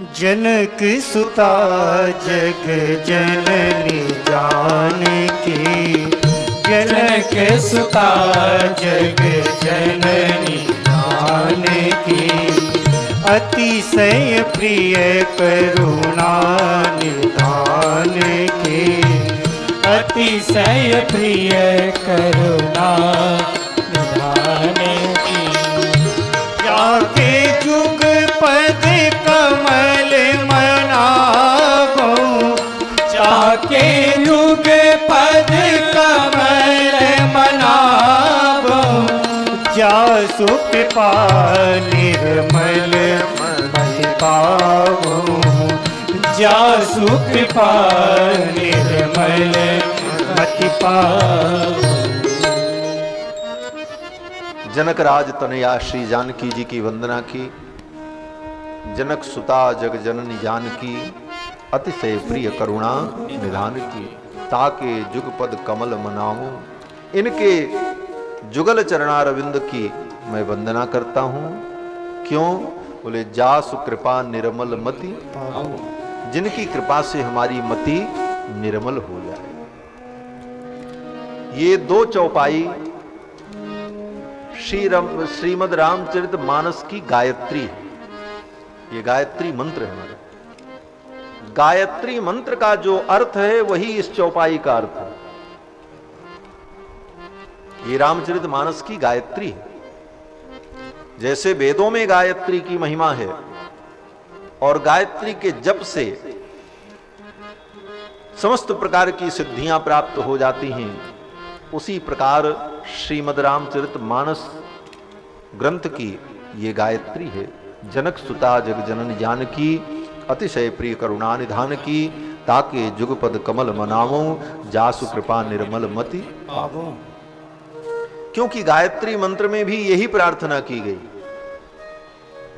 जनक सुता जग जननी जानकी, जनक सुता जग जननी जानकी, अतिशय प्रिय करुणा निधान की, अतिशय प्रिय करुणा निधान की। जाके जुग पद कमल मनावो, जाके जुग पद कमल मनावो, जासु कृपा निर्मल मति पावो, जासु कृपा निर्मल मति पावो। जनक राज तनया श्री जानकी जी की वंदना की। जनक सुता जग जननी जानकी, अतिशय प्रिय करुणा निधान की, ताके जुगपद कमल मनाऊं। इनके जुगल चरणारविंद की मैं वंदना करता हूं। क्यों? बोले जासु कृपा निर्मल मति, जिनकी कृपा से हमारी मति निर्मल हो जाए। ये दो चौपाई श्रीमद् रामचरित मानस की गायत्री है। ये गायत्री मंत्र है हमारा। गायत्री मंत्र का जो अर्थ है वही इस चौपाई का अर्थ है। ये रामचरित मानस की गायत्री है। जैसे वेदों में गायत्री की महिमा है और गायत्री के जप से समस्त प्रकार की सिद्धियां प्राप्त हो जाती हैं, उसी प्रकार श्रीमद् रामचरित मानस ग्रंथ की ये गायत्री है। जनक सुता जग जननी जानकी, अतिशय प्रिय करुणा निधान की, ताके जुगपद कमल मनावो, जासु कृपा निर्मल मति पावो। क्योंकि गायत्री मंत्र में भी यही प्रार्थना की गई।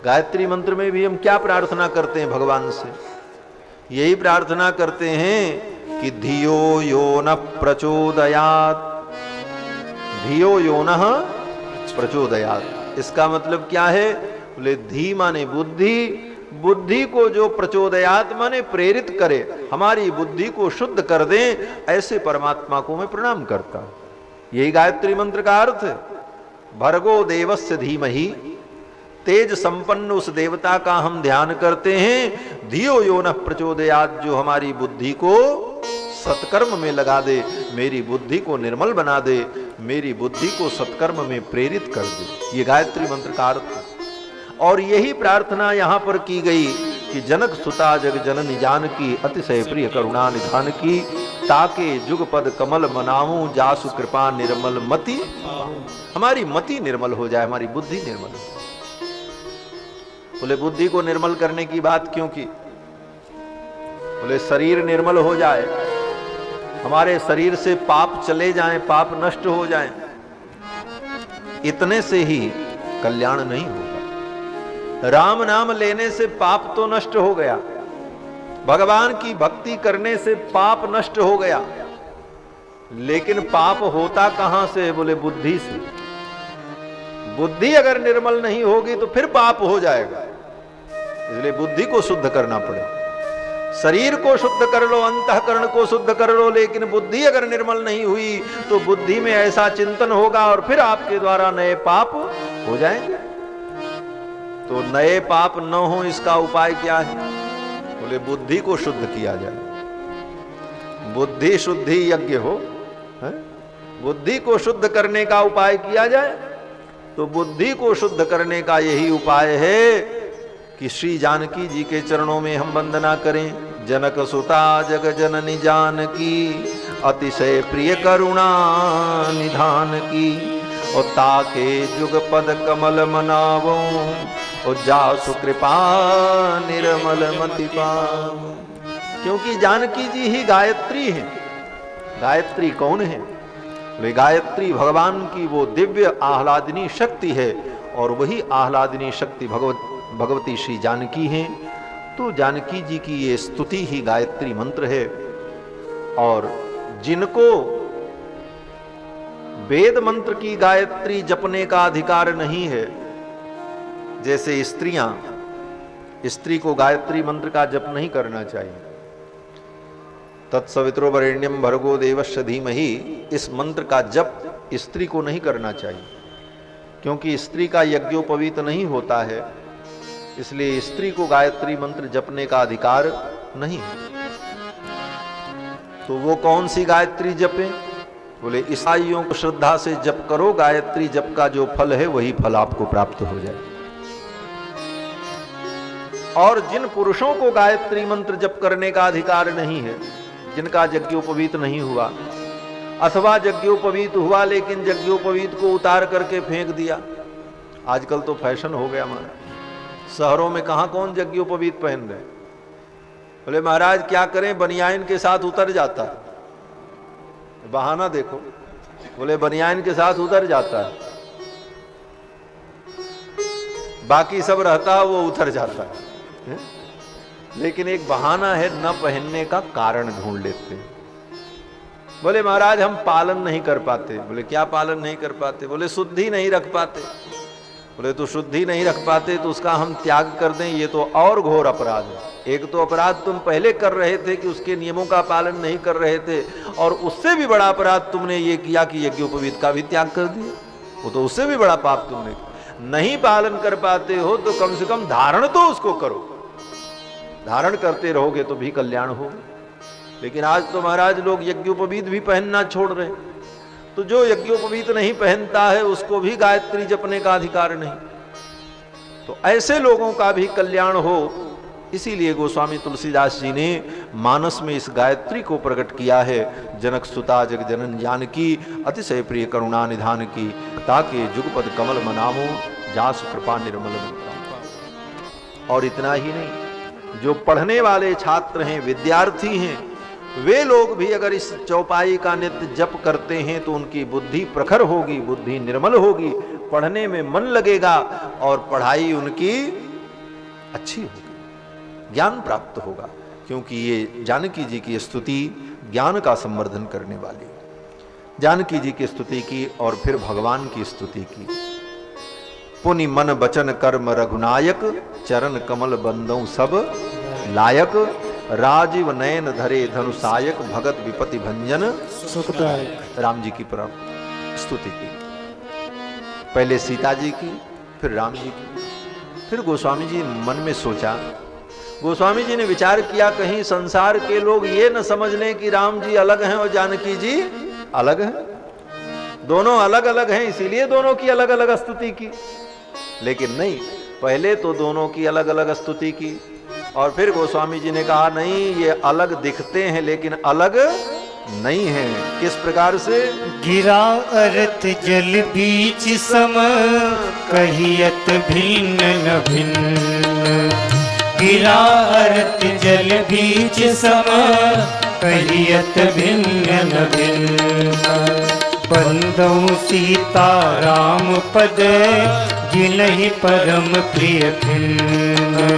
गायत्री मंत्र में भी हम क्या प्रार्थना करते हैं भगवान से? यही प्रार्थना करते हैं कि धियो यो न प्रचोदयात्, धियो यो न प्रचोदयात्। इसका मतलब क्या है? बोले धी माने बुद्धि, बुद्धि को जो प्रचोदयात् माने प्रेरित करे, हमारी बुद्धि को शुद्ध कर दे, ऐसे परमात्मा को मैं प्रणाम करता हूं। यही गायत्री मंत्र का अर्थ है। भर्गो देवस्य धीमहि, तेज संपन्न उस देवता का हम ध्यान करते हैं। धियो यो न प्रचोदयात्, जो हमारी बुद्धि को सत्कर्म में लगा दे, मेरी बुद्धि को निर्मल बना दे, मेरी बुद्धि को सत्कर्म में प्रेरित कर दे। ये गायत्री मंत्र का अर्थ है। और यही प्रार्थना यहां पर की गई कि जनक सुता जग जननी जानकी, अतिशय प्रिय करुणा निधान की, ताके जुगपद कमल मनाऊं, जासु कृपा निर्मल मति। हमारी मति निर्मल हो जाए, हमारी बुद्धि निर्मल हो। बोले बुद्धि को निर्मल करने की बात क्यों की? बोले शरीर निर्मल हो जाए, हमारे शरीर से पाप चले जाएं, पाप नष्ट हो जाएं, इतने से ही कल्याण नहीं होगा। राम नाम लेने से पाप तो नष्ट हो गया, भगवान की भक्ति करने से पाप नष्ट हो गया, लेकिन पाप होता कहां से? बोले बुद्धि से। बुद्धि अगर निर्मल नहीं होगी तो फिर पाप हो जाएगा। इसलिए बुद्धि को शुद्ध करना पड़ेगा। शरीर को शुद्ध कर लो, अंतःकरण को शुद्ध कर लो, लेकिन बुद्धि अगर निर्मल नहीं हुई तो बुद्धि में ऐसा चिंतन होगा और फिर आपके द्वारा नए पाप हो जाएंगे। तो नए पाप न हो, इसका उपाय क्या है? बोले बुद्धि को शुद्ध किया जाए। बुद्धि शुद्धि यज्ञ हो, है? बुद्धि को शुद्ध करने का उपाय किया जाए। तो बुद्धि को शुद्ध करने का यही उपाय है कि श्री जानकी जी के चरणों में हम वंदना करें। जनक सुता जग जननी जानकी, अतिशय प्रिय करुणा निधान की, और ताके जुगपद कमल मनावो, और जासु कृपा निर्मल मति पावो। क्योंकि जानकी जी ही गायत्री है। गायत्री कौन है? वे गायत्री भगवान की वो दिव्य आह्लादिनी शक्ति है, और वही आह्लादिनी शक्ति भगवती श्री जानकी हैं। तो जानकी जी की ये स्तुति ही गायत्री मंत्र है। और जिनको वेद मंत्र की गायत्री जपने का अधिकार नहीं है, जैसे स्त्रियां स्त्री को गायत्री मंत्र का जप नहीं करना चाहिए। तत्सवित्रो वरेण्यम भर्गो देवस्य धीमहि, इस मंत्र का जप स्त्री को नहीं करना चाहिए, क्योंकि स्त्री का यज्ञोपवीत नहीं होता है, इसलिए स्त्री को गायत्री मंत्र जपने का अधिकार नहीं है। तो वो कौन सी गायत्री जपे? बोले ईसाइयों को श्रद्धा से जप करो, गायत्री जप का जो फल है वही फल आपको प्राप्त हो जाए। और जिन पुरुषों को गायत्री मंत्र जप करने का अधिकार नहीं है, जिनका यज्ञोपवीत नहीं हुआ, अथवा यज्ञोपवीत हुआ लेकिन यज्ञोपवीत को उतार करके फेंक दिया, आजकल तो फैशन हो गया हमारा, शहरों में कहां कौन यज्ञोपवीत पहन रहे। बोले महाराज क्या करें, बनियाइन के साथ उतर जाता है, बहाना देखो। बोले बनियाइन के साथ उतर जाता है, बाकी सब रहता है वो उतर जाता है। लेकिन एक बहाना है, न पहनने का कारण ढूंढ लेते हैं। बोले महाराज हम पालन नहीं कर पाते। बोले क्या पालन नहीं कर पाते? बोले शुद्धि नहीं रख पाते। बोले तो शुद्धि नहीं रख पाते तो उसका हम त्याग कर दें, ये तो और घोर अपराध है। एक तो अपराध तुम पहले कर रहे थे कि उसके नियमों का पालन नहीं कर रहे थे, और उससे भी बड़ा अपराध तुमने ये किया कि यज्ञोपवीत का भी त्याग कर दिया। वो तो उससे भी बड़ा पाप तुमने नहीं पालन कर पाते हो तो कम से कम धारण तो उसको करो, धारण करते रहोगे तो भी कल्याण होगा। लेकिन आज तो महाराज लोग यज्ञोपवीत भी पहनना छोड़ रहे, तो जो यज्ञोपवीत नहीं पहनता है उसको भी गायत्री जपने का अधिकार नहीं। तो ऐसे लोगों का भी कल्याण हो, इसीलिए गोस्वामी तुलसीदास जी ने मानस में इस गायत्री को प्रकट किया है। जनक सुता जग जनन जानकी, अतिशय प्रिय करुणा निधान की, ताकि जुगपद कमल मनामो, जासु कृपा निर्मल। और इतना ही नहीं, जो पढ़ने वाले छात्र हैं, विद्यार्थी हैं, वे लोग भी अगर इस चौपाई का नित्य जप करते हैं तो उनकी बुद्धि प्रखर होगी, बुद्धि निर्मल होगी, पढ़ने में मन लगेगा और पढ़ाई उनकी अच्छी होगी, ज्ञान प्राप्त होगा। क्योंकि ये जानकी जी की स्तुति ज्ञान का संवर्धन करने वाली, जानकी जी की स्तुति की और फिर भगवान की स्तुति की। पुनि मन वचन कर्म रघुनायक, चरण कमल बंदों सब लायक, राजीव नयन धरे धनुषायक, भगत विपति भंजन सुखदायक। राम जी की परम स्तुति की, पहले सीता जी की, फिर राम जी की। फिर गोस्वामी जी मन में सोचा, गोस्वामी जी ने विचार किया कहीं संसार के लोग ये न समझ लें कि राम जी अलग हैं और जानकी जी अलग हैं। दोनों अलग अलग हैं इसीलिए दोनों की अलग अलग स्तुति की। लेकिन नहीं, पहले तो दोनों की अलग अलग स्तुति की और फिर गोस्वामी जी ने कहा नहीं, ये अलग दिखते हैं लेकिन अलग नहीं है। किस प्रकार से? गिरा अरत जल बीच सम, कहियत भिन्न न भिन्न। गिरा अरत जल बीच सम, कहियत भिन्न न भिन्न। बंदौ सीता राम पद, जिनहि परम प्रिय खिन्न।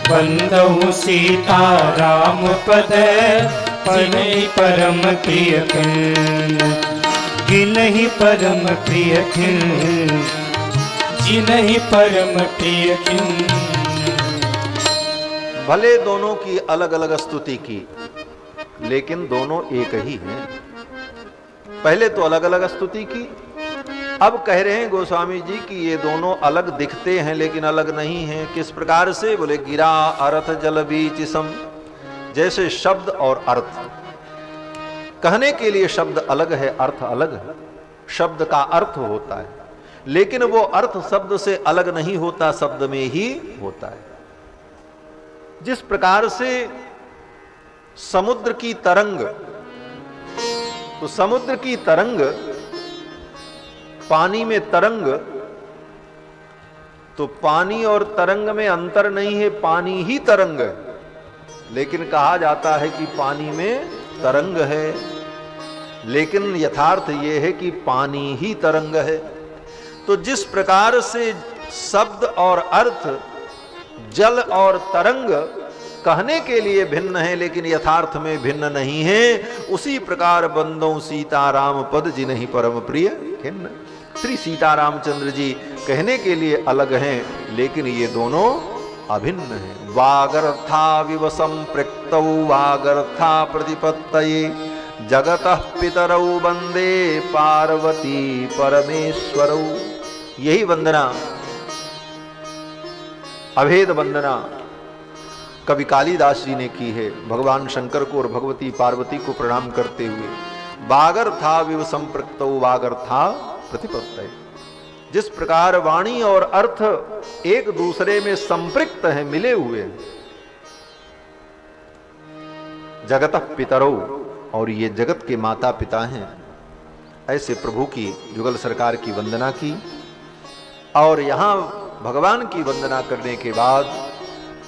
बंदौ सीता राम पद, जिनहि परम प्रिय खिन्न। जिनहि परम प्रिय खिन्न, जिनहि परम प्रिय खिन्न। भले दोनों की अलग अलग स्तुति की, लेकिन दोनों एक ही हैं। पहले तो अलग अलग स्तुति की, अब कह रहे हैं गोस्वामी जी कि ये दोनों अलग दिखते हैं लेकिन अलग नहीं हैं। किस प्रकार से? बोले गिरा अर्थ जल बीच सम। जैसे शब्द और अर्थ, कहने के लिए शब्द अलग है, अर्थ अलग है। शब्द का अर्थ होता है लेकिन वो अर्थ शब्द से अलग नहीं होता, शब्द में ही होता है। जिस प्रकार से समुद्र की तरंग, तो समुद्र की तरंग, पानी में तरंग, तो पानी और तरंग में अंतर नहीं है, पानी ही तरंग है। लेकिन कहा जाता है कि पानी में तरंग है, लेकिन यथार्थ यह है कि पानी ही तरंग है। तो जिस प्रकार से शब्द और अर्थ, जल और तरंग कहने के लिए भिन्न है लेकिन यथार्थ में भिन्न नहीं है, उसी प्रकार बंदों सीता राम पद जिन्हि परम प्रिय खिन्न। श्री सीता रामचंद्र जी कहने के लिए अलग हैं लेकिन ये दोनों अभिन्न है। वागर्था विव संपृक्तौ वागर्था प्रतिपत्तये जगतः पितरौ वंदे पार्वती परमेश्वरौ। यही वंदना, अभेद वंदना कवि कालिदास जी ने की है भगवान शंकर को और भगवती पार्वती को प्रणाम करते हुए। वागर्था विव संपृक्तौ वागर्था प्रतिपत्तये। जिस प्रकार वाणी और अर्थ एक दूसरे में संपृक्त हैं, मिले हुए हैं। जगतः पितरौ, और ये जगत के माता पिता हैं, ऐसे प्रभु की जुगल सरकार की वंदना की। और यहां भगवान की वंदना करने के बाद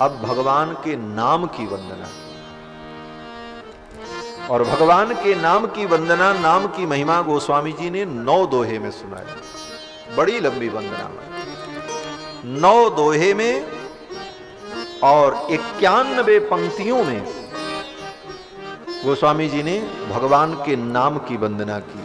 अब भगवान के नाम की वंदना, और भगवान के नाम की वंदना, नाम की महिमा गोस्वामी जी ने 9 दोहे में सुनाया। बड़ी लंबी वंदना, 9 दोहे में और 91 पंक्तियों में गोस्वामी जी ने भगवान के नाम की वंदना की।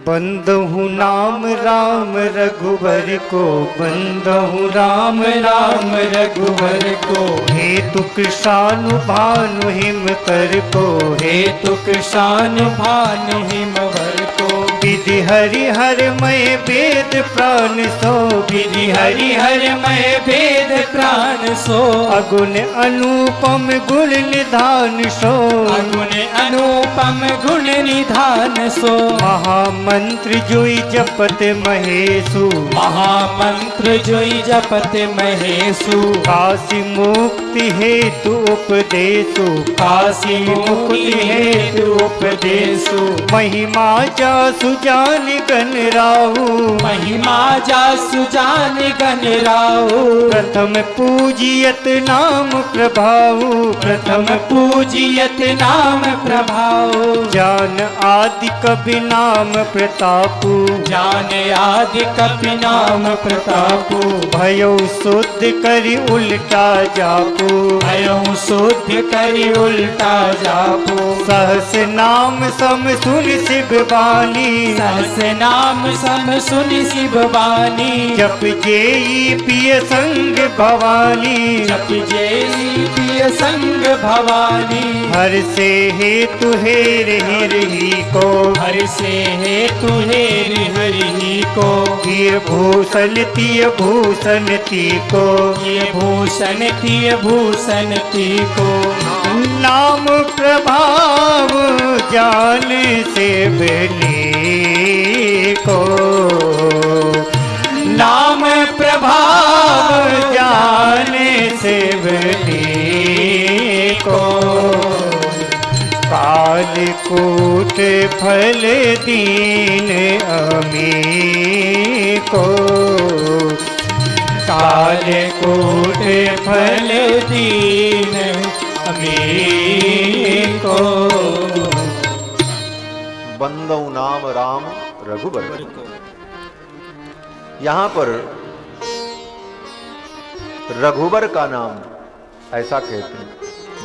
बंदहु नाम राम रघुबर को, बंदहु राम राम रघुबर को, हेतु कृषानु भानु हिम कर को, हेतु कृषानु भानु हिम भर को, विधि हरि हर मय वेद प्राण सो, विधि हरि हर मय वेद प्राण सो, अगुण अनुपम गुण निधान सो, अगुण अनुपम गुण निधान सो, महामंत्र जोई जपत महेशु, महामंत्र जोई जपत महेशु, काशी मुक्ति हेतु उपदेशु, काशी मुक्ति हेतु उपदेशु, महिमा जासु जान गण राहु, महिमा जासु जान गण राहु, प्रथम पूजियत नाम प्रभाऊ, प्रथम पूजियत नाम प्रभाऊ, जान आदि कवि नाम प्रतापु, जान आदि कवि नाम प्रतापु, भयो शुद्ध करि उल्टा जापू, भयो शुद्ध करि उल्टा जापू, सहस नाम सम सुन शिव बानी, सहस नाम सम सुन शिव बानी, जप जेई पिय संग भवानी, जप जेई पिय संग भवानी, हर से हेतु हेर हिरही को, हर से हेतु हेर हरि को, हीर भूषण तिय भूषण ती को, ये भूषण तिय भूषण ती को, नाम प्रभाव जान से बने को, नाम प्रभाव जाने से बने को, काल कूट फल दीन अमी को, काल कूट फल दीन अमी को, बंदौ नाम राम रघुबर। यहां पर रघुबर का नाम ऐसा कहते हैं,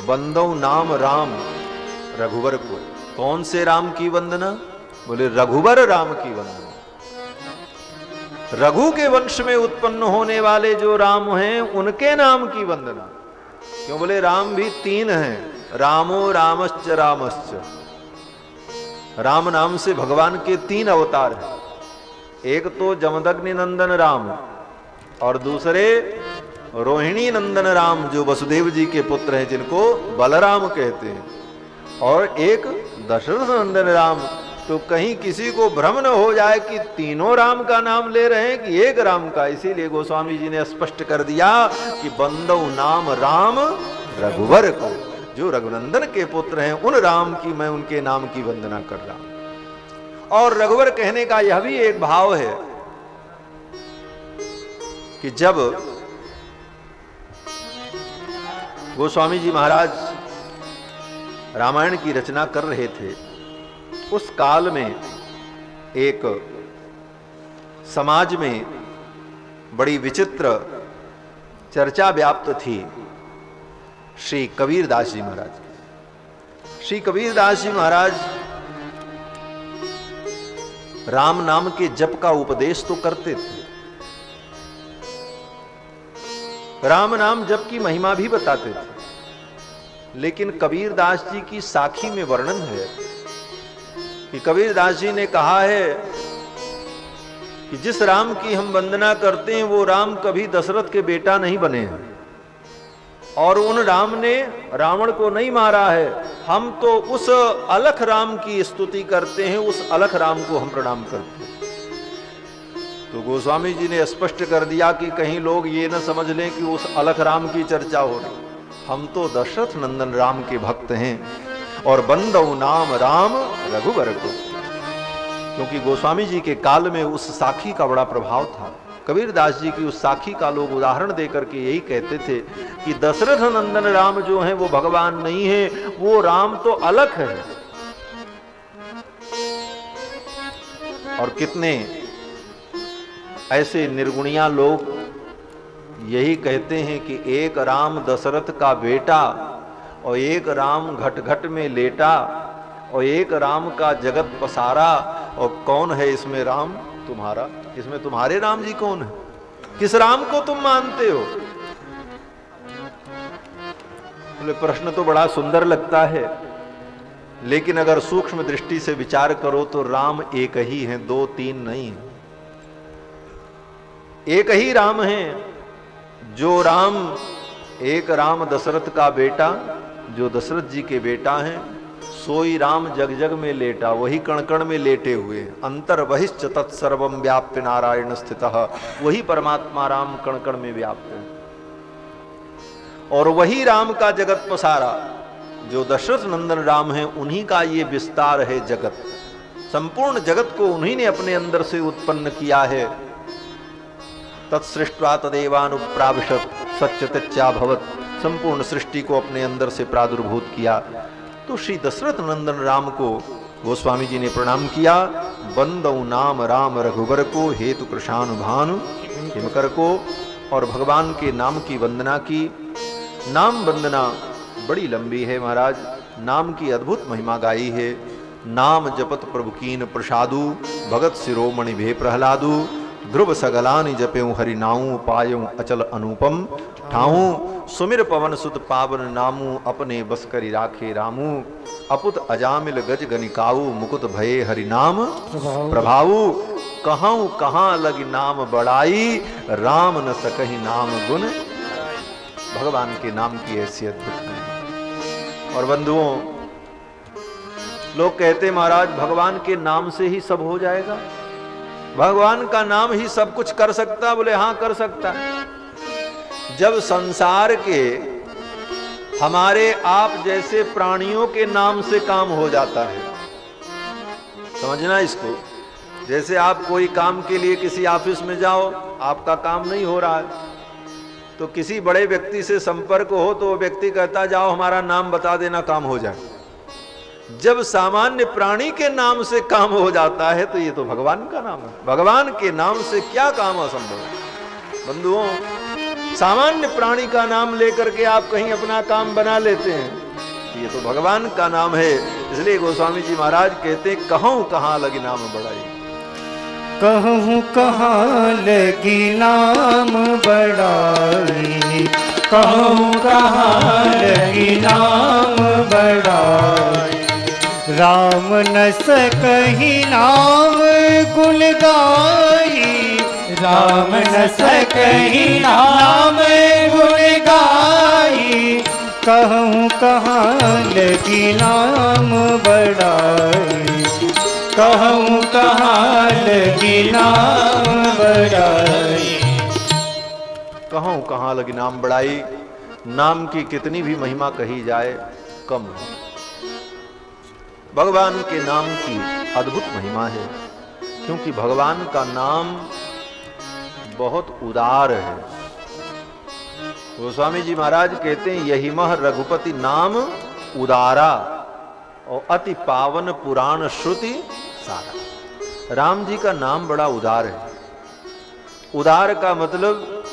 बंदौ नाम राम रघुबर को। कौन से राम की वंदना? बोले रघुबर राम की वंदना। रघु के वंश में उत्पन्न होने वाले जो राम हैं उनके नाम की वंदना। क्यों? बोले राम भी 3 हैं, रामो रामश्च रामश्च। राम नाम से भगवान के 3 अवतार हैं। एक तो जमदग्नि नंदन राम और दूसरे रोहिणी नंदन राम जो वसुदेव जी के पुत्र हैं जिनको बलराम कहते हैं, और एक दशरथ नंदन राम। तो कहीं किसी को भ्रम न हो जाए कि तीनों राम का नाम ले रहे हैं कि एक राम का। इसीलिए गोस्वामी जी ने स्पष्ट कर दिया कि बंदौ नाम राम रघुवर को, जो रघुनंदन के पुत्र हैं उन राम की मैं उनके नाम की वंदना कर रहा हूं। और रघुवर कहने का यह भी एक भाव है कि जब गोस्वामी जी महाराज रामायण की रचना कर रहे थे, उस काल में एक समाज में बड़ी विचित्र चर्चा व्याप्त थी श्री कबीरदास जी महाराज। श्री कबीरदास जी महाराज राम नाम के जप का उपदेश तो करते थे। राम नाम जप की महिमा भी बताते थे। लेकिन कबीरदास जी की साखी में वर्णन है कि कबीरदास जी ने कहा है कि जिस राम की हम वंदना करते हैं वो राम कभी दशरथ के बेटा नहीं बने हैं, और उन राम ने रावण को नहीं मारा है। हम तो उस अलख राम की स्तुति करते हैं, उस अलख राम को हम प्रणाम करते हैं। तो गोस्वामी जी ने स्पष्ट कर दिया कि कहीं लोग ये न समझ लें कि उस अलख राम की चर्चा हो रही। हम तो दशरथ नंदन राम के भक्त हैं और बंदौ नाम राम रघुवर को। क्योंकि गोस्वामी जी के काल में उस साखी का बड़ा प्रभाव था। कबीरदास जी की उस साखी का लोग उदाहरण देकर के यही कहते थे कि दशरथ नंदन राम जो हैं वो भगवान नहीं है, वो राम तो अलख है। और कितने ऐसे निर्गुणिया लोग यही कहते हैं कि एक राम दशरथ का बेटा और एक राम घट घट में लेटा और एक राम का जगत पसारा, और कौन है इसमें राम तुम्हारा? इसमें तुम्हारे राम जी कौन है? किस राम को तुम मानते हो? बोले प्रश्न तो बड़ा सुंदर लगता है, लेकिन अगर सूक्ष्म दृष्टि से विचार करो तो राम एक ही है, दो तीन नहीं है। एक ही राम है। जो राम, एक राम दशरथ का बेटा जो दशरथ जी के बेटा हैं, सोई राम जग जग में लेटा, वही कण कण में लेटे हुए। अंतर बहिश्च तत्सर्वम व्याप्य नारायण स्थितः, वही परमात्मा राम कण कण में व्याप्त है। और वही राम का जगत पसारा, जो दशरथ नंदन राम है, उन्हीं का ये विस्तार है जगत। संपूर्ण जगत को उन्हीं ने अपने अंदर से उत्पन्न किया है। तत्सृष्ट्वा तदेवानुप्राविशत् सच्चतच्चाभवत्, संपूर्ण सृष्टि को अपने अंदर से प्रादुर्भूत किया। तो श्री दशरथ नंदन राम को गोस्वामी जी ने प्रणाम किया। बंदौ नाम राम रघुबर को, हेतु कृशानुभानु हिमकर को, और भगवान के नाम की वंदना की। नाम वंदना बड़ी लंबी है महाराज, नाम की अद्भुत महिमा गाई है। नाम जपत प्रभु कीन प्रसादु, भगत शिरोमणि भे प्रहलादु, ध्रुव सगलानि जपेऊ हरि नाऊ, पायऊ अचल अनुपम ठाऊ, सुमिर पवन सुत पावन नामू, अपने बस करी राखे रामू, अपुत अजामिल गज गनिकाऊ, मुकुट भये हरि नाम प्रभाऊ, कहूँ कहाँ लगी नाम बड़ाई, राम न सकहि नाम गुण। भगवान के नाम की ऐसी अद्भुत है। और बंधुओं, लोग कहते महाराज भगवान के नाम से ही सब हो जाएगा, भगवान का नाम ही सब कुछ कर सकता। बोले हाँ कर सकता है। जब संसार के हमारे आप जैसे प्राणियों के नाम से काम हो जाता है, समझना इसको। जैसे आप कोई काम के लिए किसी ऑफिस में जाओ, आपका काम नहीं हो रहा है, तो किसी बड़े व्यक्ति से संपर्क हो तो वो व्यक्ति कहता जाओ हमारा नाम बता देना, काम हो जाए। जब सामान्य प्राणी के नाम से काम हो जाता है तो ये तो भगवान का नाम है। भगवान के नाम से क्या काम असंभव है? बंधुओं, सामान्य प्राणी का नाम लेकर के आप कहीं अपना काम बना लेते हैं, ये तो भगवान का नाम है। इसलिए गोस्वामी जी महाराज कहते हैं कहूँ कहाँ लगी नाम बड़ाई, कहूँ कहाँ लगी नाम बड़ाई, कहूँ कहाँ लगी नाम बड़ाई, राम न सकहि नाम गुण गाई, राम न सकहि नाम गुण गाई, कहूँ कहाँ लगी नाम बड़ाई, कहूँ कहाँ लगी नाम बड़ाई। कहूँ कहाँ लगी नाम बड़ाई। नाम की कितनी भी महिमा कही जाए कम है। भगवान के नाम की अद्भुत महिमा है, क्योंकि भगवान का नाम बहुत उदार है। गोस्वामी जी महाराज कहते हैं यही मह रघुपति नाम उदारा, और अति पावन पुराण श्रुति सारा। राम जी का नाम बड़ा उदार है। उदार का मतलब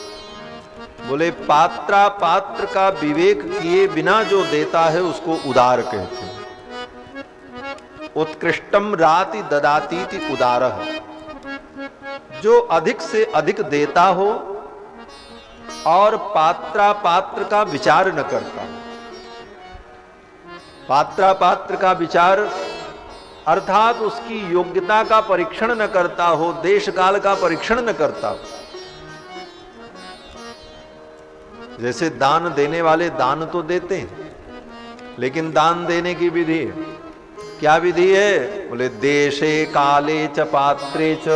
बोले पात्रा पात्र का विवेक किए बिना जो देता है उसको उदार कहते हैं। उत्कृष्टम राति ददातीति उदारः, जो अधिक से अधिक देता हो और पात्रापात्र का विचार न करता हो। पात्रापात्र का विचार अर्थात उसकी योग्यता का परीक्षण न करता हो, देश काल का परीक्षण न करता हो। जैसे दान देने वाले दान तो देते हैं, लेकिन दान देने की विधि है। क्या विधि है? बोले देशे काले च पात्रे च,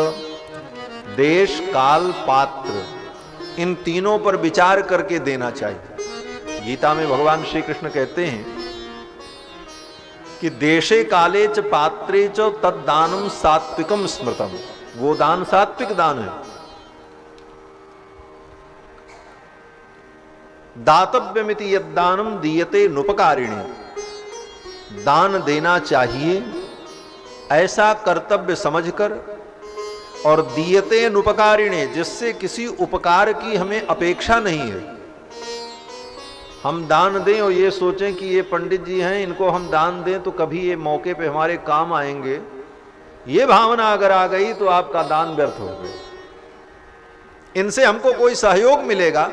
देश काल पात्र, इन तीनों पर विचार करके देना चाहिए। गीता में भगवान श्री कृष्ण कहते हैं कि देशे काले च पात्रे च तद्दानम सात्विकम स्मृतम, वो दान सात्विक दान है। दातव्यमिति यद्दानम दीयते नुपकारिणी, दान देना चाहिए ऐसा कर्तव्य समझकर, और दीयते नुपकारिणे, जिससे किसी उपकार की हमें अपेक्षा नहीं है। हम दान दें और ये सोचें कि ये पंडित जी हैं, इनको हम दान दें तो कभी ये मौके पे हमारे काम आएंगे, ये भावना अगर आ गई तो आपका दान व्यर्थ हो गया। इनसे हमको कोई सहयोग मिलेगा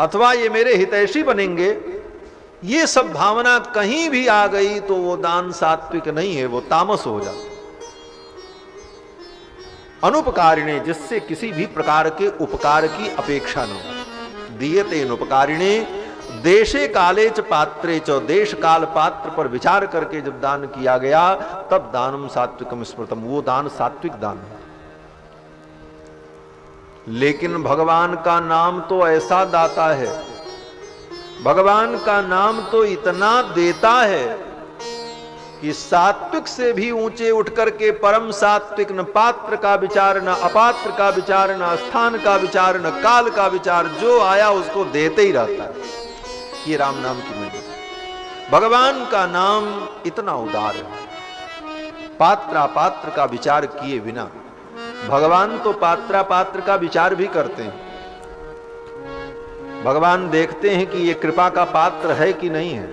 अथवा ये मेरे हितैषी बनेंगे, ये सब भावना कहीं भी आ गई तो वो दान सात्विक नहीं है, वो तामस हो जाता। अनुपकारिणे, जिससे किसी भी प्रकार के उपकार की अपेक्षा न हो। दीयते अनुपकारिणे देशे काले च पात्रे च, देश काल पात्र पर विचार करके जब दान किया गया तब दानम सात्विकम स्मृतम, वो दान सात्विक दान है। लेकिन भगवान का नाम तो ऐसा दाता है, भगवान का नाम तो इतना देता है कि सात्विक से भी ऊंचे उठ करके परम सात्विक, न पात्र का विचार, न अपात्र का विचार, न स्थान का विचार, न काल का विचार, जो आया उसको देते ही रहता है। ये राम नाम की महिमा। भगवान का नाम इतना उदार है, पात्रापात्र का विचार किए बिना। भगवान तो पात्रापात्र का विचार भी करते हैं। भगवान देखते हैं कि ये कृपा का पात्र है कि नहीं है।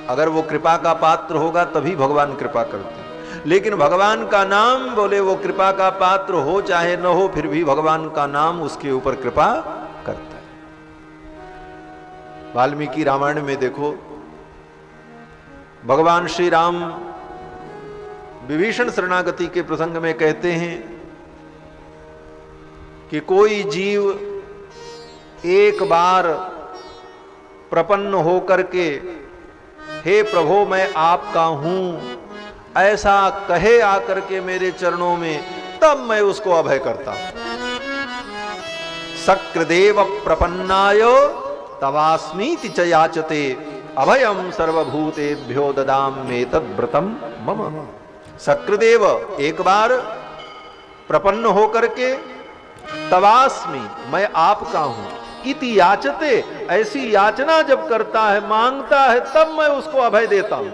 अगर वो कृपा का पात्र होगा तभी भगवान कृपा करते हैं। लेकिन भगवान का नाम, बोले वो कृपा का पात्र हो चाहे न हो, फिर भी भगवान का नाम उसके ऊपर कृपा करता है। वाल्मीकि रामायण में देखो, भगवान श्री राम विभीषण शरणागति के प्रसंग में कहते हैं कि कोई जीव एक बार प्रपन्न होकर के हे प्रभु मैं आपका हूं ऐसा कहे आकर के मेरे चरणों में, तब मैं उसको अभय करता हूं। सक्रदेव प्रपन्नाय तवास्मीति च याचते, अभयम सर्वभूतेभ्यो ददाम्ये तद्व्रतम मम। सक्रदेव एक बार प्रपन्न होकर के तवास्मि मैं आपका हूं इति याचते, ऐसी याचना जब करता है, मांगता है, तब मैं उसको अभय देता हूं।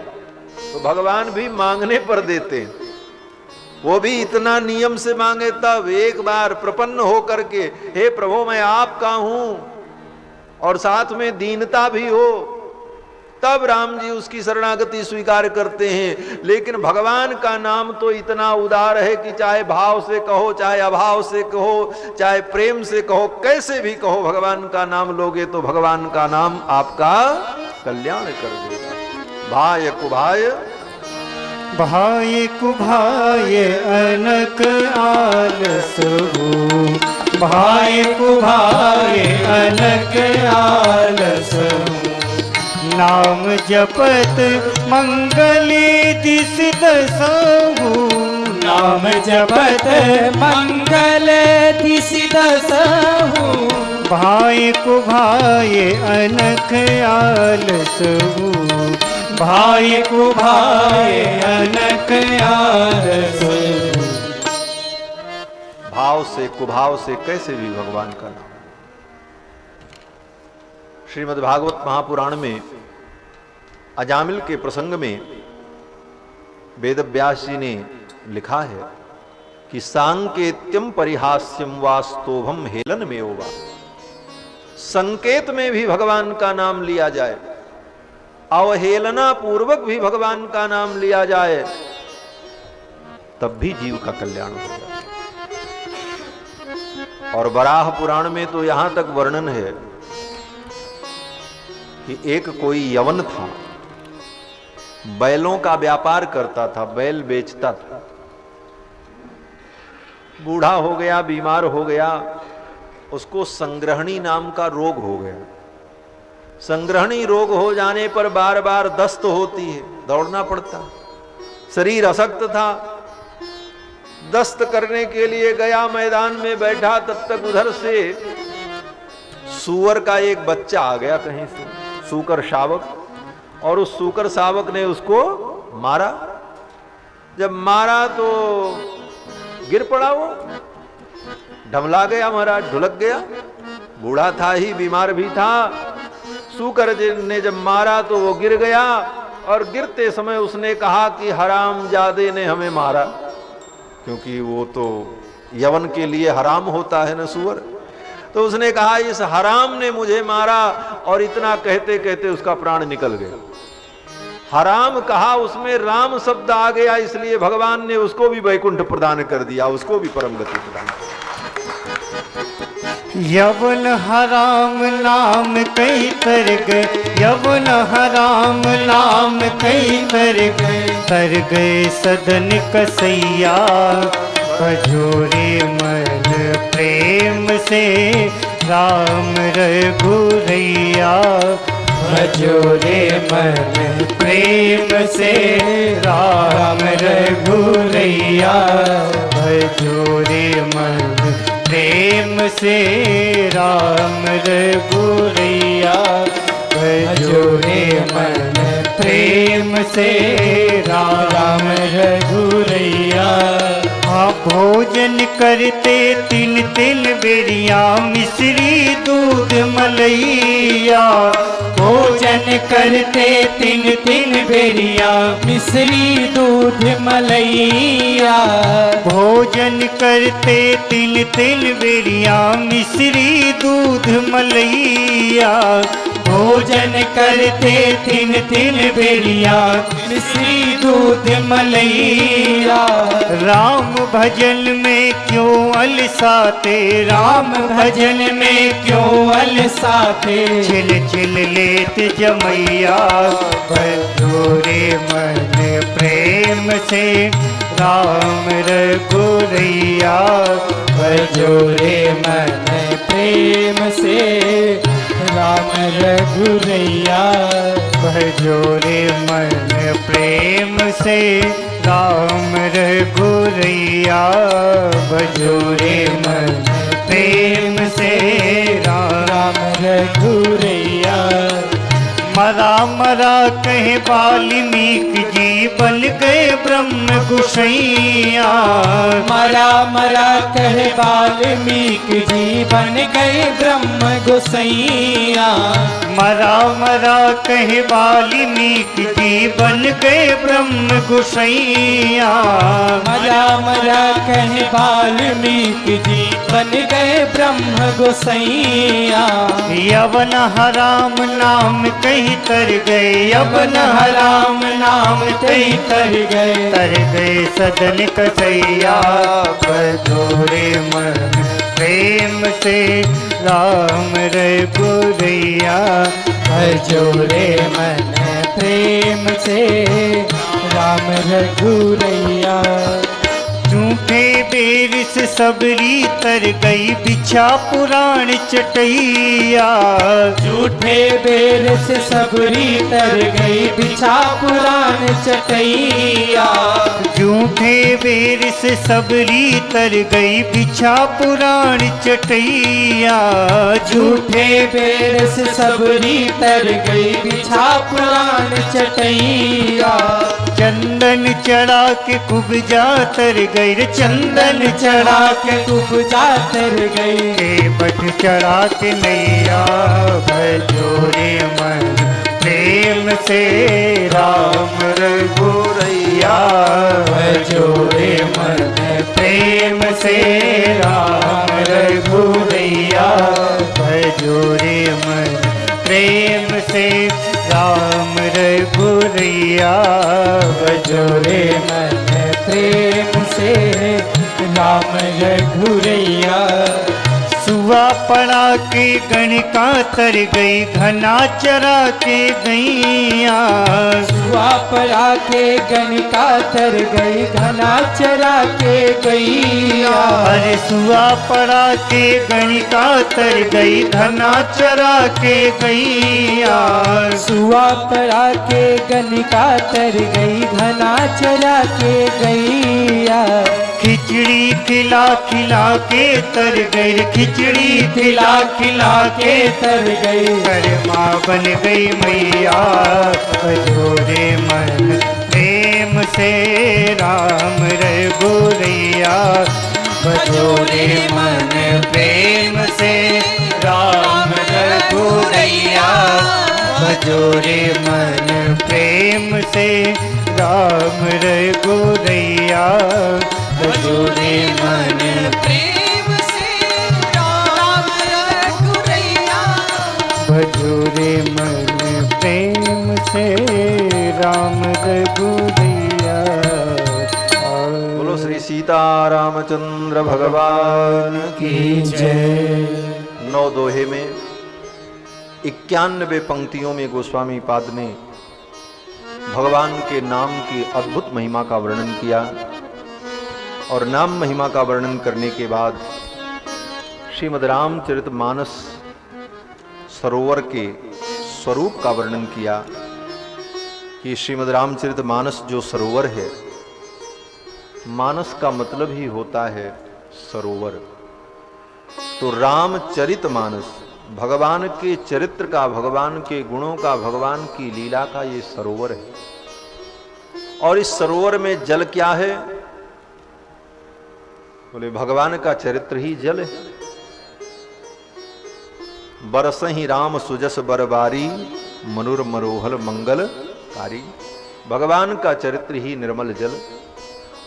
तो भगवान भी मांगने पर देते हैं, वो भी इतना नियम से मांगे तब। एक बार प्रपन्न होकर के हे प्रभु मैं आपका हूं और साथ में दीनता भी हो, तब राम जी उसकी शरणागति स्वीकार करते हैं। लेकिन भगवान का नाम तो इतना उदार है कि चाहे भाव से कहो, चाहे अभाव से कहो, चाहे प्रेम से कहो, कैसे भी कहो, भगवान का नाम लोगे तो भगवान का नाम आपका कल्याण कर देगा। भाय कुभाय भाय कुभाय अनक आलस हो, भाय कुभाय अनक आलस हो। नाम जपत मंगली दिस दसहु, नाम जपत मंगल दिस दसहु। भाय कुभाय अनक आलस हो, भाय कुभाय अनक आलस हो। भाव से कुभाव से कैसे भी भगवान का नाम। श्रीमद् भागवत महापुराण में अजामिल के प्रसंग में वेदव्यास जी ने लिखा है कि सांकेत्यम परिहास्यम वास्तोभम हेलन में होगा। संकेत में भी भगवान का नाम लिया जाए, अवहेलना पूर्वक भी भगवान का नाम लिया जाए, तब भी जीव का कल्याण हो जाए। और वराह पुराण में तो यहां तक वर्णन है कि एक कोई यवन था, बैलों का व्यापार करता था, बैल बेचता था। बूढ़ा हो गया, बीमार हो गया, उसको संग्रहणी नाम का रोग हो गया। संग्रहणी रोग हो जाने पर बार बार दस्त होती है, दौड़ना पड़ता, शरीर अशक्त था। दस्त करने के लिए गया, मैदान में बैठा, तब तक उधर से सूअर का एक बच्चा आ गया कहीं से, सूकर शावक, और उस सूकर शावक ने उसको मारा। जब मारा तो गिर पड़ा, वो ढमला गया, महाराज ढुलक गया। बूढ़ा था ही, बीमार भी था। सूकर ने जब मारा तो वो गिर गया, और गिरते समय उसने कहा कि हरामजादे ने हमें मारा, क्योंकि वो तो यवन के लिए हराम होता है ना सूअर। तो उसने कहा इस हराम ने मुझे मारा, और इतना कहते कहते उसका प्राण निकल गया। हराम कहा, उसमें राम शब्द आ गया, इसलिए भगवान ने उसको भी वैकुंठ प्रदान कर दिया, उसको भी परम गति प्रदान कर दिया। यवन हराम नाम कई तर गए, यवन हराम नाम कई तर गए सदन कसैया। भजोरे मन प्रेम से राम रघुरैया। भजोरे मन प्रेम से राम रघुरैया। भजोरे मन प्रेम से राम रघुरैया। भजोरे मन प्रेम से राम रघुरैया। हाँ भोजन करते तीन तीन बेरिया, मिश्री दूध मलैया। भोजन करते तीन तीन बेरिया, मिश्री दूध मलैया। भोजन करते तीन तीन बेरिया, मिश्री दूध मलैया। भोजन करते तीन तीन बेरिया, मिश्री दूध मलैया। राम भजन में क्यों अलसाते, राम भजन में क्यों अलसाते। छिल छिल लेत जमैया। भजोरे मन प्रेम से राम रघुरैया। भजोरे मन प्रेम से राम रघुरैया। भजोरे मन प्रेम से राम रघुरैया। भजोरे मन प्रेम से राम रघुरैया। मरा मरा कहे वाल्मीकि जी, बन गए ब्रह्म गुसैया। मरा मरा कहे वाल्मीकि जी, बन गए ब्रह्म गुसैया। मरा मरा कहे वाल्मीकि जी, बन गए ब्रह्म गुसैया। मरा मरा कहे वाल्मीकि जी, बन गए ब्रह्म गुसैया। यवन हराम नाम कहीं तर गए, यवन हराम नाम कहीं तर गए सदन कसैया। भजोरे मन प्रेम से राम रघुरैया। भजोरे मन प्रेम से राम रघुरैया। झूठे बेर से सबरी तर गई, बिछा पुराण चटैया। झूठे बेर से सबरी तर गई, बिछा पुराण चटैया। झूठे बेर से सबरी तर गई, बिछा पुराण चटैया। झूठे बेर से सबरी तर गई, बिछा पुराण चटैया। चंदन चढ़ा के कुब्जा तर गई, चंदन चढ़ा के कुब्जा तर गई। बट चढ़ा के नैया। भजोरे मन प्रेम से राम रघुरैया। भजोरे मन प्रेम से राम रघुरैया। भजोरे मन प्रेम से राम रघुरैया। भजोरे मन प्रेम से राम रघुरैया। सुआ पड़ा के गणिका तर गई घना चरा के गैया। सुआ पड़ा के गणिका तर गई घना चरा के गैया। अरे सुआ पड़ा के गणिका तर गई घना चरा के गैया। सुआ पड़ा के गणिका तर गई घना चरा के गैया। खिचड़ी खिला खिला के तर गई, खिचड़ी खिला खिला के तर गई। कर्मा बन गई मैया बजोरे मन प्रेम से राम रघुरैया। बजोरे मन प्रेम से राम रघुरैया। बजोरे मन प्रेम से राम रघुरैया। बजोरे मन प्रेम से राम रघुरैया। बजोरे मन प्रेम से राम रघुरैया। बोलो श्री सीतारामचंद्र भगवान की जय। 9 दोहे में 91 पंक्तियों में गोस्वामी पाद ने भगवान के नाम की अद्भुत महिमा का वर्णन किया। और नाम महिमा का वर्णन करने के बाद श्रीमद् रामचरितमानस सरोवर के स्वरूप का वर्णन किया कि श्रीमद् रामचरितमानस जो सरोवर है, मानस का मतलब ही होता है सरोवर। तो रामचरितमानस भगवान के चरित्र का, भगवान के गुणों का, भगवान की लीला का ये सरोवर है। और इस सरोवर में जल क्या है? बोले भगवान का चरित्र ही जल है। बरसहि राम सुजस बरबारी मनुर मरोहल मंगलकारी। भगवान का चरित्र ही निर्मल जल।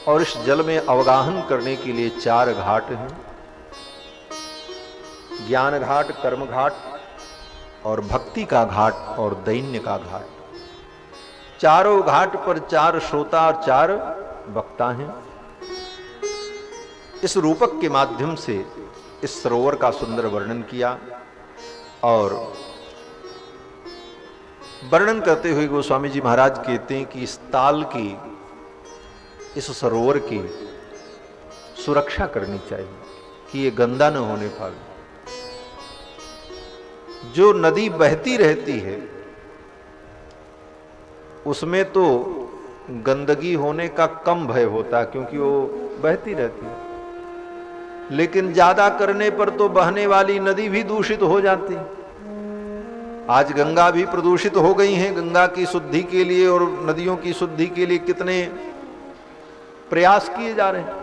और इस जल में अवगाहन करने के लिए 4 घाट हैं, ज्ञान घाट, कर्म घाट और भक्ति का घाट और दैन्य का घाट। चारों घाट पर 4 श्रोता और 4 वक्ता हैं। इस रूपक के माध्यम से इस सरोवर का सुंदर वर्णन किया। और वर्णन करते हुए गोस्वामी जी महाराज कहते हैं कि इस ताल की, इस सरोवर की सुरक्षा करनी चाहिए कि ये गंदा न होने पाए। जो नदी बहती रहती है उसमें तो गंदगी होने का कम भय होता है क्योंकि वो बहती रहती है, लेकिन ज्यादा करने पर तो बहने वाली नदी भी दूषित हो जाती। आज गंगा भी प्रदूषित हो गई हैं। गंगा की शुद्धि के लिए और नदियों की शुद्धि के लिए कितने प्रयास किए जा रहे हैं।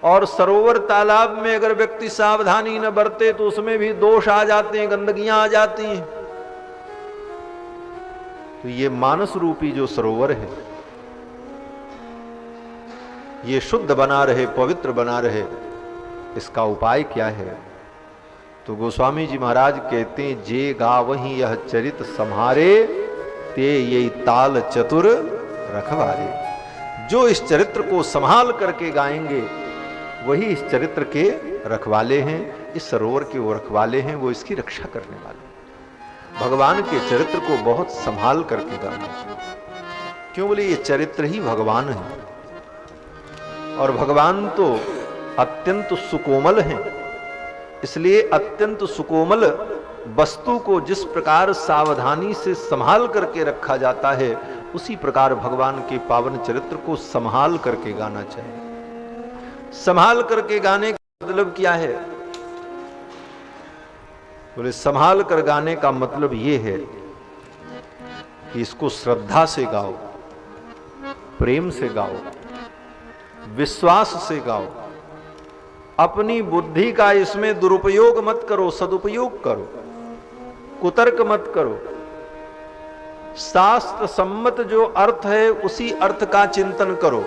और सरोवर तालाब में अगर व्यक्ति सावधानी न बरते तो उसमें भी दोष आ जाते हैं, गंदगियां आ जाती हैं। तो ये मानस रूपी जो सरोवर है ये शुद्ध बना रहे, पवित्र बना रहे, इसका उपाय क्या है? तो गोस्वामी जी महाराज कहते हैं, जे गावहीं यह चरित सम्हारे ते ये ताल चतुर रखवारे। जो इस चरित्र को संभाल करके गाएंगे वही इस चरित्र के रखवाले हैं, इस सरोवर के वो रखवाले हैं, वो इसकी रक्षा करने वाले। भगवान के चरित्र को बहुत संभाल करके गाना चाहिए। क्यों? बोले ये चरित्र ही भगवान है। और भगवान तो अत्यंत सुकोमल हैं, इसलिए अत्यंत सुकोमल वस्तु को जिस प्रकार सावधानी से संभाल करके रखा जाता है उसी प्रकार भगवान के पावन चरित्र को संभाल करके गाना चाहिए। संभाल करके गाने का मतलब क्या है? बोले संभाल कर गाने का मतलब यह है कि इसको श्रद्धा से गाओ, प्रेम से गाओ, विश्वास से गाओ। अपनी बुद्धि का इसमें दुरुपयोग मत करो, सदुपयोग करो, कुतर्क मत करो। शास्त्र सम्मत जो अर्थ है उसी अर्थ का चिंतन करो,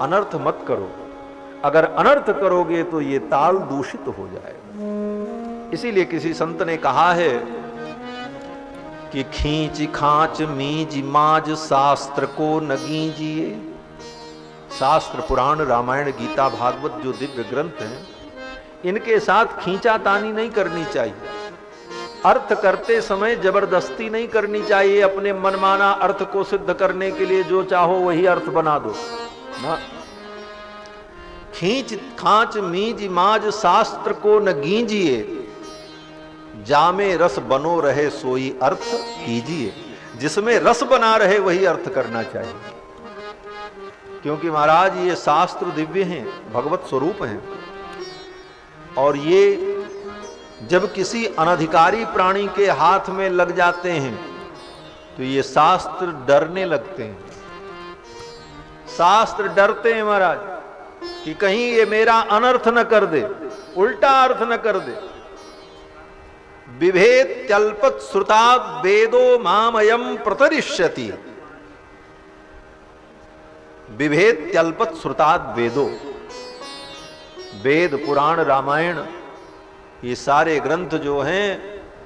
अनर्थ मत करो। अगर अनर्थ करोगे तो ये ताल दूषित हो जाएगा। इसीलिए किसी संत ने कहा है कि खींच खांच मीज माज शास्त्र को न गीजिए। शास्त्र, पुराण, रामायण, गीता, भागवत जो दिव्य ग्रंथ हैं इनके साथ खींचातानी नहीं करनी चाहिए। अर्थ करते समय जबरदस्ती नहीं करनी चाहिए, अपने मनमाना अर्थ को सिद्ध करने के लिए जो चाहो वही अर्थ बना दो ना। खींच खांच मीज माज शास्त्र को न गींजिए, जामे रस बनो रहे सोई अर्थ कीजिए। जिसमें रस बना रहे वही अर्थ करना चाहिए, क्योंकि महाराज ये शास्त्र दिव्य हैं, भगवत स्वरूप हैं, और ये जब किसी अनधिकारी प्राणी के हाथ में लग जाते हैं तो ये शास्त्र डरने लगते हैं। शास्त्र डरते हैं महाराज कि कहीं ये मेरा अनर्थ न कर दे, उल्टा अर्थ न कर दे। विभेद त्यल्पत श्रुताद वेदो मामयम प्रतरिष्यति। विभेद त्यल्पत श्रुताद वेदो, वेद पुराण रामायण ये सारे ग्रंथ जो हैं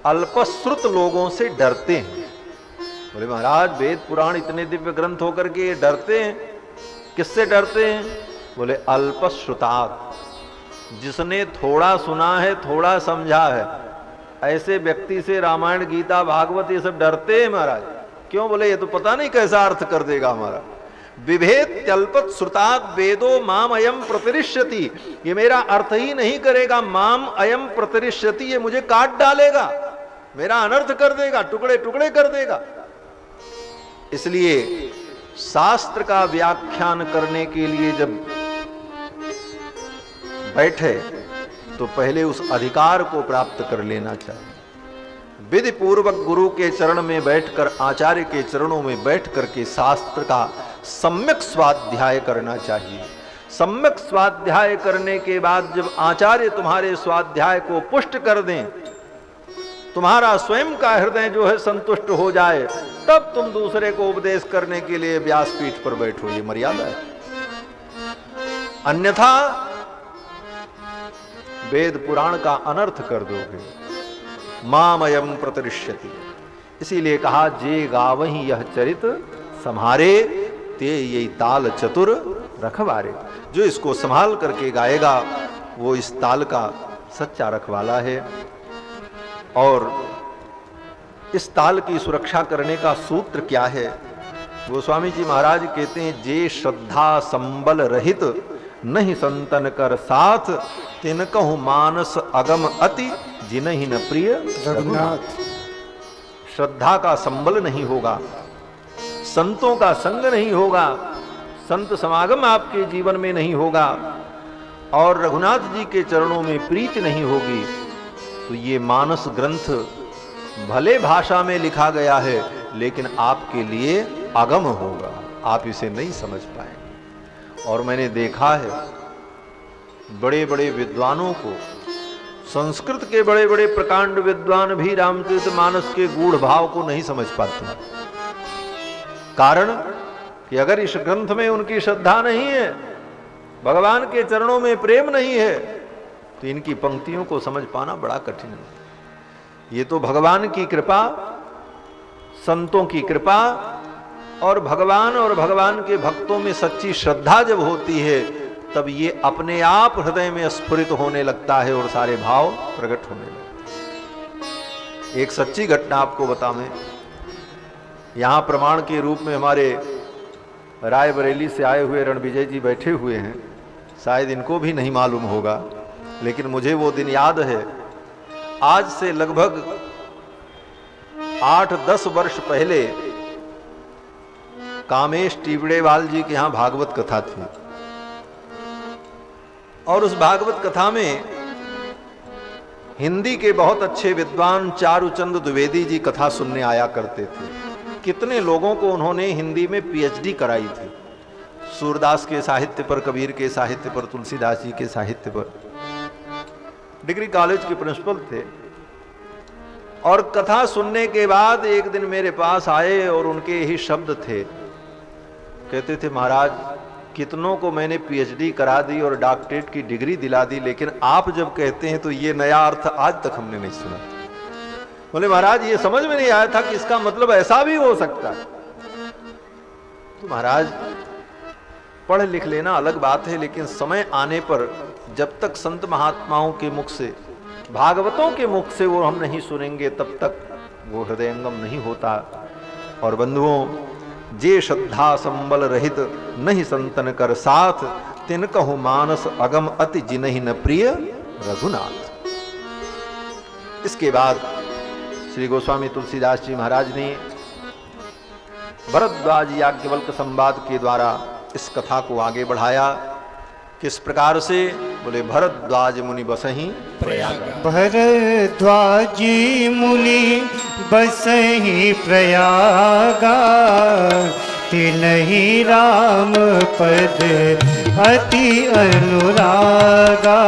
अल्पश्रुत लोगों से डरते हैं। बोले महाराज वेद पुराण इतने दिव्य ग्रंथ होकर के ये डरते हैं, किससे डरते हैं? बोले अल्पश्रुतात्, जिसने थोड़ा सुना है, थोड़ा समझा है, ऐसे व्यक्ति से रामायण गीता भागवत ये सब डरते हैं महाराज। क्यों? बोले ये तो पता नहीं कैसा अर्थ कर देगा हमारा। विभेद त्यल्पत श्रुतात् वेदो माम अयम प्रतिरिष्यति, ये मेरा अर्थ ही नहीं करेगा। माम अयम प्रतिरिष्यति, ये मुझे काट डालेगा, मेरा अनर्थ कर देगा, टुकड़े टुकड़े कर देगा। इसलिए शास्त्र का व्याख्यान करने के लिए जब बैठे तो पहले उस अधिकार को प्राप्त कर लेना चाहिए। विधि पूर्वक गुरु के चरण में बैठकर, आचार्य के चरणों में बैठ करके शास्त्र का सम्यक स्वाध्याय करना चाहिए। सम्यक स्वाध्याय करने के बाद जब आचार्य तुम्हारे स्वाध्याय को पुष्ट कर दें, तुम्हारा स्वयं का हृदय जो है संतुष्ट हो जाए, तब तुम दूसरे को उपदेश करने के लिए व्यासपीठ पर बैठो। ये मर्यादा है, अन्यथा वेद पुराण का अनर्थ कर दोगे। मामयम प्रतिरिष्यति, इसीलिए कहा जे गावहि यह चरित सम्हारे, ते ये ताल चतुर रखवारे। जो इसको संभाल करके गाएगा वो इस ताल का सच्चा रखवाला है। और इस ताल की सुरक्षा करने का सूत्र क्या है? गोस्वामी जी महाराज कहते हैं, जे श्रद्धा संबल रहित नहीं संतन कर साथ, तिनकहु मानस अगम अति जिनहि न प्रिय रघुनाथ। श्रद्धा का संबल नहीं होगा, संतों का संग नहीं होगा, संत समागम आपके जीवन में नहीं होगा, और रघुनाथ जी के चरणों में प्रीति नहीं होगी, तो ये मानस ग्रंथ भले भाषा में लिखा गया है लेकिन आपके लिए अगम होगा, आप इसे नहीं समझ पाएंगे। और मैंने देखा है बड़े बड़े विद्वानों को, संस्कृत के बड़े बड़े प्रकांड विद्वान भी रामचरितमानस के गूढ़ भाव को नहीं समझ पाते। कारण कि अगर इस ग्रंथ में उनकी श्रद्धा नहीं है, भगवान के चरणों में प्रेम नहीं है, तो इनकी पंक्तियों को समझ पाना बड़ा कठिन है। ये तो भगवान की कृपा, संतों की कृपा, और भगवान के भक्तों में सच्ची श्रद्धा जब होती है तब ये अपने आप हृदय में स्फुरित होने लगता है और सारे भाव प्रकट होने लगते हैं। एक सच्ची घटना आपको बताऊं, यहां प्रमाण के रूप में हमारे रायबरेली से आए हुए रणविजय जी बैठे हुए हैं। शायद इनको भी नहीं मालूम होगा, लेकिन मुझे वो दिन याद है। आज से लगभग 8-10 वर्ष पहले कामेश टिबड़ेवाल जी के यहां भागवत कथा थी, और उस भागवत कथा में हिंदी के बहुत अच्छे विद्वान चारुचंद द्विवेदी जी कथा सुनने आया करते थे। कितने लोगों को उन्होंने हिंदी में पीएचडी कराई थी, सूरदास के साहित्य पर, कबीर के साहित्य पर, तुलसीदास जी के साहित्य पर। डिग्री कॉलेज के प्रिंसिपल थे। और कथा सुनने के बाद एक दिन मेरे पास आए और उनके यही शब्द थे, कहते थे महाराज कितनों को मैंने पीएचडी करा दी और डॉक्टरेट की डिग्री दिला दी, लेकिन आप जब कहते हैं तो ये नया अर्थ आज तक हमने नहीं सुना। बोले महाराज ये समझ में नहीं आया था कि इसका मतलब ऐसा भी हो सकता है। तो महाराज पढ़ लिख लेना अलग बात है, लेकिन समय आने पर जब तक संत महात्माओं के मुख से, भागवतों के मुख से वो हम नहीं सुनेंगे, तब तक वो हृदयंगम नहीं होता। और बंधुओं, जे श्रद्धा संबल रहित नहीं संतन कर साथ, तिन कहु मानस अगम अति जिनहि न प्रिय रघुनाथ। इसके बाद श्री गोस्वामी तुलसीदास जी महाराज ने भरद्वाज याज्ञवल्क्य संवाद के द्वारा इस कथा को आगे बढ़ाया। किस प्रकार से? बोले भरद्वाज मुनि बसहि प्रयाग। भरद्वाजी मुनि बसहि प्रयागा, तिनहि राम पद अति अनुरागा।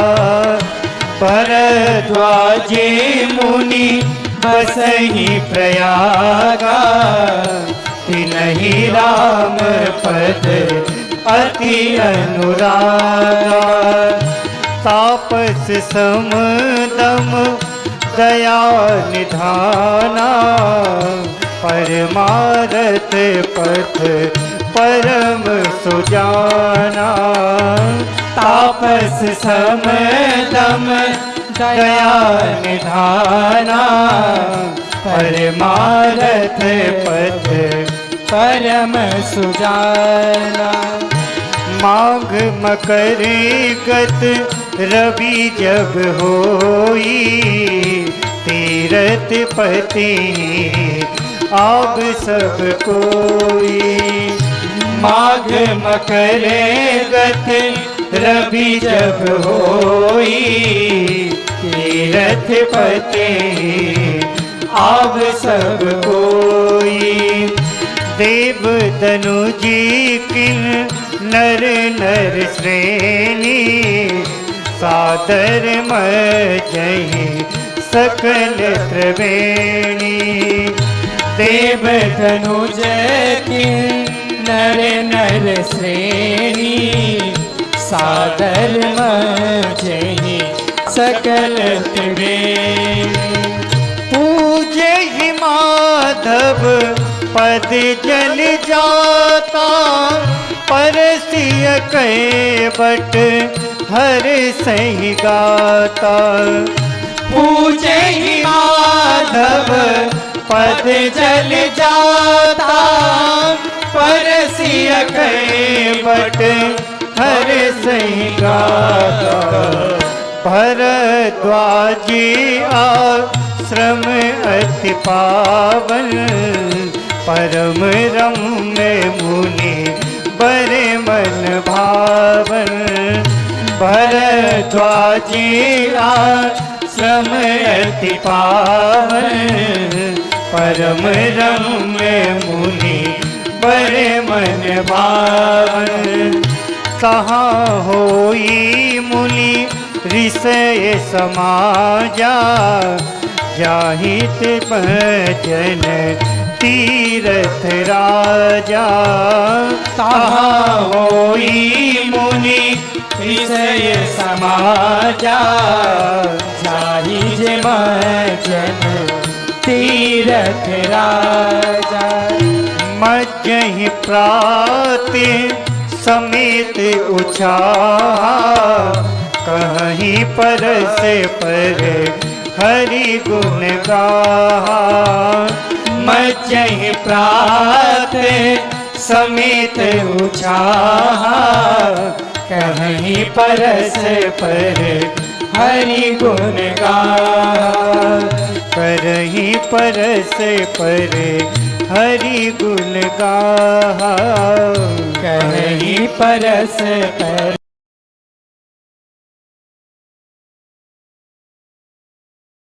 भरद्वाजी मुनि बसहि प्रयागा, तिनहि राम पद अति अनुरागा। तापस समदम दया निधाना, परमारथ पथ परम सुजाना। तापस समदम दया निधाना, परमारथ पथ परम सुजाना। माघ मकर गत रवि जब होई, तीरथ पति आब सब कोई। माघ मकर गत रवि जब होई, तीरथ पति आब सब कोई। देव तनुजी किन नर नर श्रेणी, सादर मजहि सकल त्रिवेणी। देव तनुज की नर नर श्रेणी, सादर मजहि सकल त्रिवेणी। पूजे ही माधव पद जल जाता, परसिय कै बट हर सही गाता। पूजे ही माधव पद जल जाता, परसिय कै बट हर सही गाता। भरद्वाजी आश्रम अति पावन, परम रम्य मुनि बड़े मन भावन। भरद्वाजी आश्रम अति पावन, परम रम्य मुनि बड़े मन भावन। कहाँ होई मुनि ऋषय समाजा, जाहित भजन तीरथ राजा। कहाँ होई मुनि ऋषय समाजा, जाहित भजन तीरथ राजा। मज्जहि प्राति समेत उछाहा, कहीं परस पर हरि गुण गाहा। मज्जहि प्रात समेत उछाहा, कहीं परस पर हरि गुण गाहा। करहीं परस पर हरि गुण गाहा। कहीं परस पर